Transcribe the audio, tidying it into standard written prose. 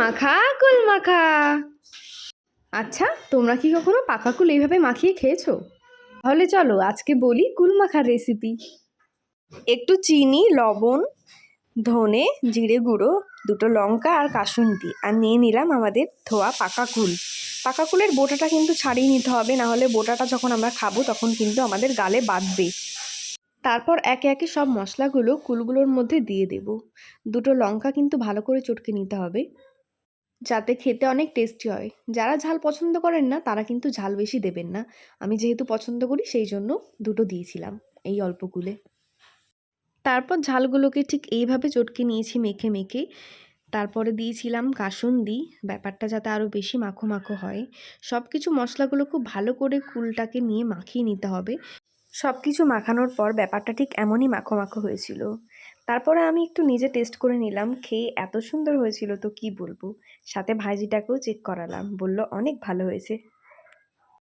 মাখা কুল মাখা। আচ্ছা, তোমরা কি কখনো পাকা কুল এইভাবে মাখিয়ে খেয়েছো? তাহলে চলো আজকে বলি কুল মাখার রেসিপি। একটু চিনি, লবণ, ধনে, জিরে গুঁড়ো, দুটো লঙ্কা আর কাসুন্দি, আর নিয়ে নিলাম আমাদের ধোয়া পাকা কুল। পাকা কুলের বোটাটা কিন্তু ছাড়িয়ে নিতে হবে, না হলে বোটাটা যখন আমরা খাবো তখন কিন্তু আমাদের গালে বাঁধবে। তারপর একে একে সব মশলাগুলো কুলগুলোর মধ্যে দিয়ে দেব। দুটো লঙ্কা কিন্তু ভালো করে চটকে নিতে হবে, যাতে খেতে অনেক টেস্টি হয়। যারা ঝাল পছন্দ করেন না তারা কিন্তু ঝাল বেশি দেবেন না। আমি যেহেতু পছন্দ করি সেই জন্য দুটো দিয়েছিলাম এই অল্প কুলে। তারপর ঝালগুলোকে ঠিক এইভাবে চটকে নিয়েছি মেখে মেখে। তারপরে দিয়েছিলাম কাসুন্দি, ব্যাপারটা যাতে আরও বেশি মাখো মাখো হয়। সব কিছু মশলাগুলো খুব ভালো করে কুলটাকে নিয়ে মাখিয়ে নিতে হবে। সব কিছু মাখানোর পর ব্যাপারটা ঠিক এমনই মাখো মাখো হয়েছিল। তারপরে আমি একটু নিজে টেস্ট করে নিলাম, খেয়ে এত সুন্দর হয়েছিল তো কি বলবো। সাথে ভাইজিটাকেও চেক করালাম, বলল অনেক ভালো হয়েছে।